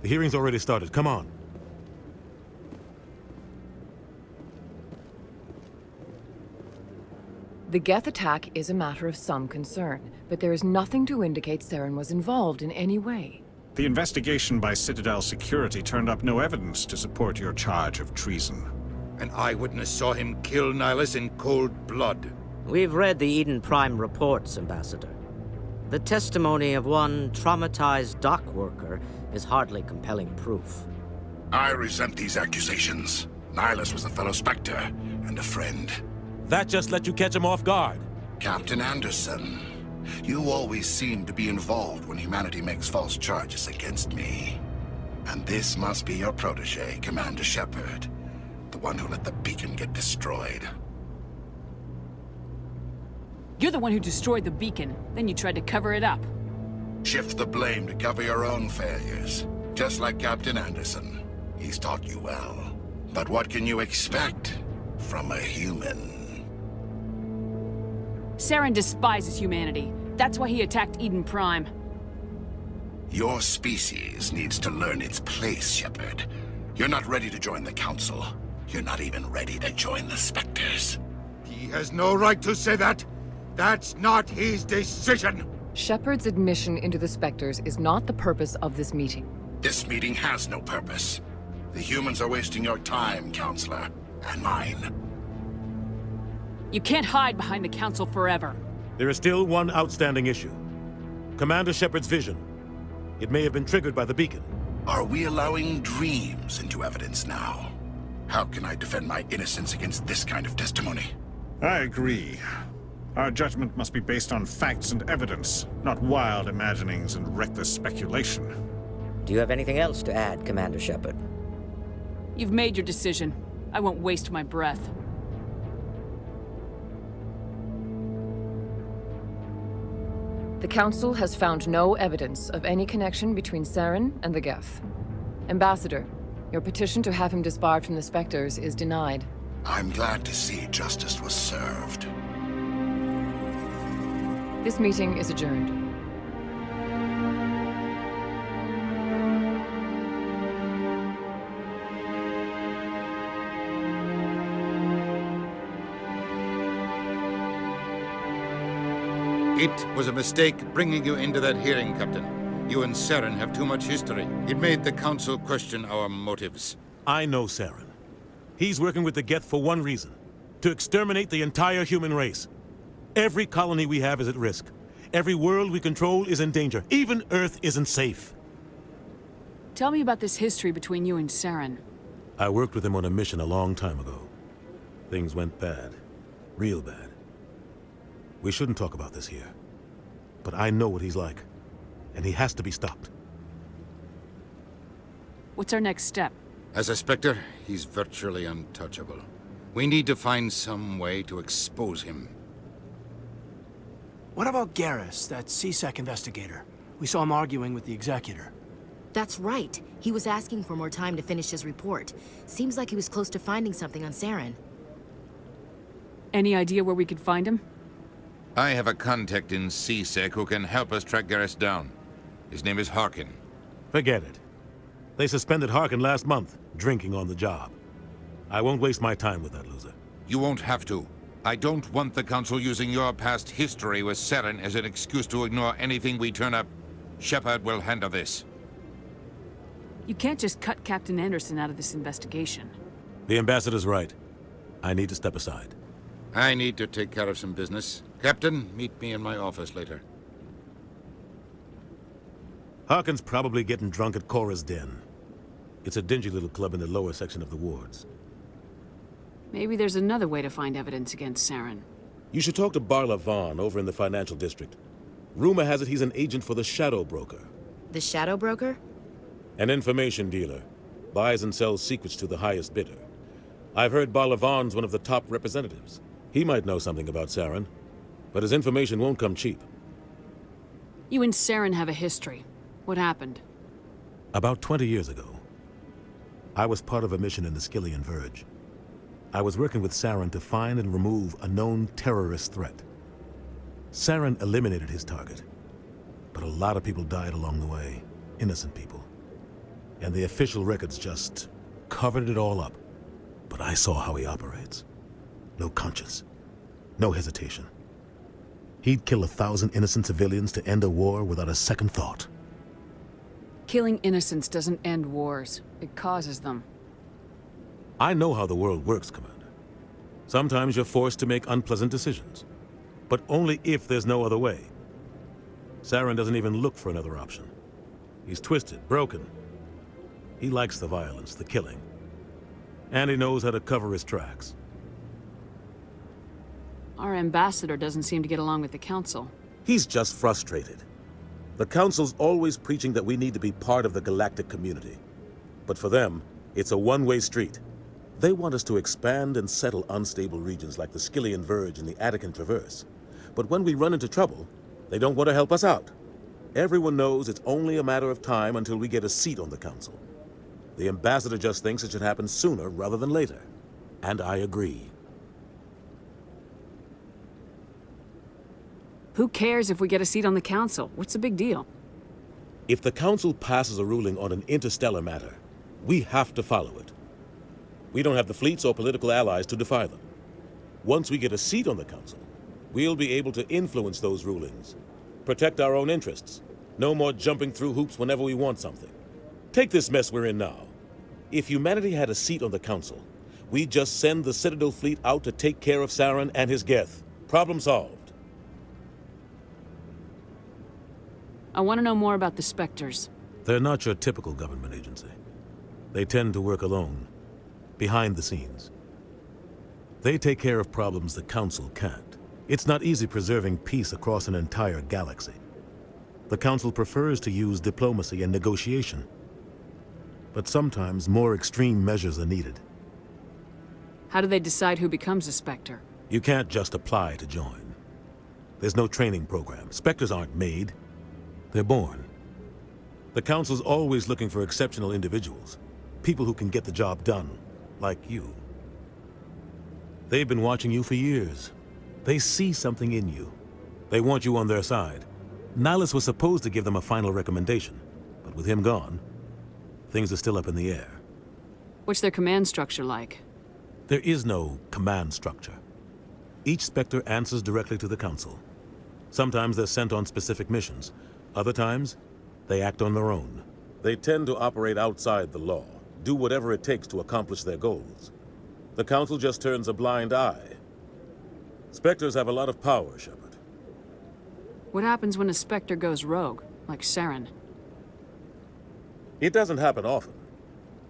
The hearing's already started. Come on. The Geth attack is a matter of some concern, but there is nothing to indicate Saren was involved in any way. The investigation by Citadel Security turned up no evidence to support your charge of treason. An eyewitness saw him kill Nihilus in cold blood. We've read the Eden Prime reports, Ambassador. The testimony of one traumatized dock worker is hardly compelling proof. I resent these accusations. Nihilus was a fellow Spectre and a friend. That just let you catch him off guard. Captain Anderson, you always seem to be involved when humanity makes false charges against me. And this must be your protege, Commander Shepard. The one who let the beacon get destroyed. You're the one who destroyed the beacon, then you tried to cover it up. Shift the blame to cover your own failures. Just like Captain Anderson. He's taught you well. But what can you expect from a human? Saren despises humanity. That's why he attacked Eden Prime. Your species needs to learn its place, Shepard. You're not ready to join the Council. You're not even ready to join the Spectres. He has no right to say that. That's not his decision. Shepard's admission into the Spectres is not the purpose of this meeting. This meeting has no purpose. The humans are wasting your time, Counselor, and mine. You can't hide behind the Council forever. There is still one outstanding issue. Commander Shepard's vision. It may have been triggered by the beacon. Are we allowing dreams into evidence now? How can I defend my innocence against this kind of testimony? I agree. Our judgment must be based on facts and evidence, not wild imaginings and reckless speculation. Do you have anything else to add, Commander Shepard? You've made your decision. I won't waste my breath. The Council has found no evidence of any connection between Saren and the Geth. Ambassador, your petition to have him disbarred from the Spectres is denied. I'm glad to see justice was served. This meeting is adjourned. It was a mistake bringing you into that hearing, Captain. You and Saren have too much history. It made the Council question our motives. I know Saren. He's working with the Geth for one reason. To exterminate the entire human race. Every colony we have is at risk. Every world we control is in danger. Even Earth isn't safe. Tell me about this history between you and Saren. I worked with him on a mission a long time ago. Things went bad. Real bad. We shouldn't talk about this here. But I know what he's like. And he has to be stopped. What's our next step? As a Spectre, he's virtually untouchable. We need to find some way to expose him. What about Garrus, that C-Sec investigator? We saw him arguing with the Executor. That's right. He was asking for more time to finish his report. Seems like he was close to finding something on Saren. Any idea where we could find him? I have a contact in C-Sec who can help us track Garrus down. His name is Harkin. Forget it. They suspended Harkin last month, drinking on the job. I won't waste my time with that loser. You won't have to. I don't want the Council using your past history with Saren as an excuse to ignore anything we turn up. Shepard will handle this. You can't just cut Captain Anderson out of this investigation. The Ambassador's right. I need to step aside. I need to take care of some business. Captain, meet me in my office later. Harkin's probably getting drunk at Cora's Den. It's a dingy little club in the lower section of the wards. Maybe there's another way to find evidence against Saren. You should talk to Barla Vaughn over in the financial district. Rumor has it he's an agent for the Shadow Broker. The Shadow Broker? An information dealer. Buys and sells secrets to the highest bidder. I've heard Barla Vaughn's one of the top representatives. He might know something about Saren, but his information won't come cheap. You and Saren have a history. What happened? About 20 years ago, I was part of a mission in the Skillian Verge. I was working with Saren to find and remove a known terrorist threat. Saren eliminated his target, but a lot of people died along the way. Innocent people. And the official records just covered it all up. But I saw how he operates. No conscience. No hesitation. He'd kill 1,000 innocent civilians to end a war without a second thought. Killing innocents doesn't end wars. It causes them. I know how the world works, Commander. Sometimes you're forced to make unpleasant decisions. But only if there's no other way. Saren doesn't even look for another option. He's twisted, broken. He likes the violence, the killing. And he knows how to cover his tracks. Our ambassador doesn't seem to get along with the Council. He's just frustrated. The Council's always preaching that we need to be part of the galactic community. But for them, it's a one-way street. They want us to expand and settle unstable regions like the Skyllian Verge and the Attican Traverse. But when we run into trouble, they don't want to help us out. Everyone knows it's only a matter of time until we get a seat on the Council. The ambassador just thinks it should happen sooner rather than later. And I agree. Who cares if we get a seat on the Council? What's the big deal? If the Council passes a ruling on an interstellar matter, we have to follow it. We don't have the fleets or political allies to defy them. Once we get a seat on the Council, we'll be able to influence those rulings, protect our own interests. No more jumping through hoops whenever we want something. Take this mess we're in now. If humanity had a seat on the Council, we'd just send the Citadel fleet out to take care of Saren and his Geth. Problem solved. I want to know more about the Spectres. They're not your typical government agency. They tend to work alone, behind the scenes. They take care of problems the Council can't. It's not easy preserving peace across an entire galaxy. The Council prefers to use diplomacy and negotiation. But sometimes more extreme measures are needed. How do they decide who becomes a Spectre? You can't just apply to join. There's no training program. Spectres aren't made. They're born. The Council's always looking for exceptional individuals. People who can get the job done, like you. They've been watching you for years. They see something in you. They want you on their side. Nihilus was supposed to give them a final recommendation, but with him gone, things are still up in the air. What's their command structure like? There is no command structure. Each Spectre answers directly to the Council. Sometimes they're sent on specific missions. Other times, they act on their own. They tend to operate outside the law, do whatever it takes to accomplish their goals. The Council just turns a blind eye. Spectres have a lot of power, Shepard. What happens when a Spectre goes rogue, like Saren? It doesn't happen often.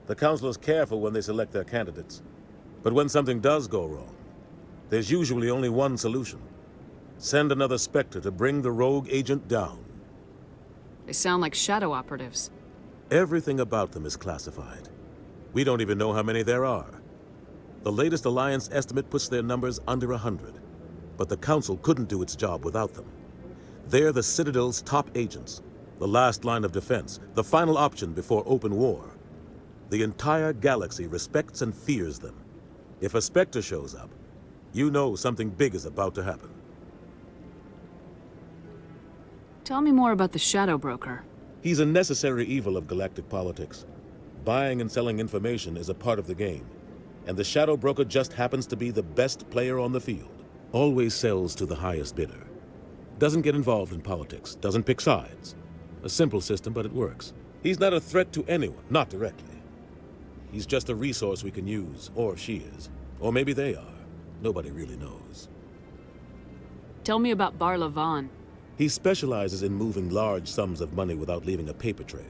The Council is careful when they select their candidates. But when something does go wrong, there's usually only one solution. Send another Spectre to bring the rogue agent down. They sound like shadow operatives. Everything about them is classified. We don't even know how many there are. The latest Alliance estimate puts their numbers under 100. But the Council couldn't do its job without them. They're the Citadel's top agents, the last line of defense, the final option before open war. The entire galaxy respects and fears them. If a Spectre shows up, you know something big is about to happen. Tell me more about the Shadow Broker. He's a necessary evil of galactic politics. Buying and selling information is a part of the game, and the Shadow Broker just happens to be the best player on the field. Always sells to the highest bidder. Doesn't get involved in politics, doesn't pick sides. A simple system, but it works. He's not a threat to anyone, not directly. He's just a resource we can use, or she is. Or maybe they are. Nobody really knows. Tell me about Bar Lavan. He specializes in moving large sums of money without leaving a paper trail.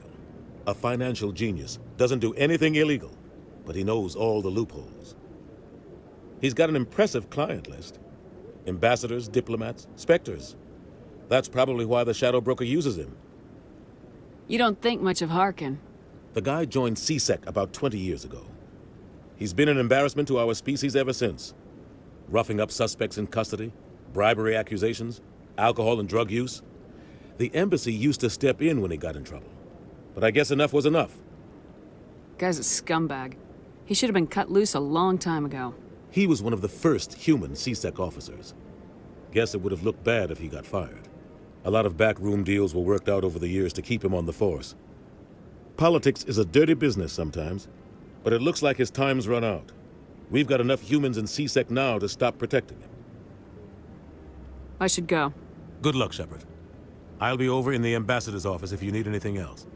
A financial genius, doesn't do anything illegal, but he knows all the loopholes. He's got an impressive client list. Ambassadors, diplomats, Spectres. That's probably why the Shadow Broker uses him. You don't think much of Harkin. The guy joined CSEC about 20 years ago. He's been an embarrassment to our species ever since. Roughing up suspects in custody, bribery accusations, alcohol and drug use. The embassy used to step in when he got in trouble. But I guess enough was enough. Guy's a scumbag. He should have been cut loose a long time ago. He was one of the first human CSEC officers. Guess it would have looked bad if he got fired. A lot of backroom deals were worked out over the years to keep him on the force. Politics is a dirty business sometimes, but it looks like his time's run out. We've got enough humans in C-Sec now to stop protecting him. I should go. Good luck, Shepard. I'll be over in the ambassador's office if you need anything else.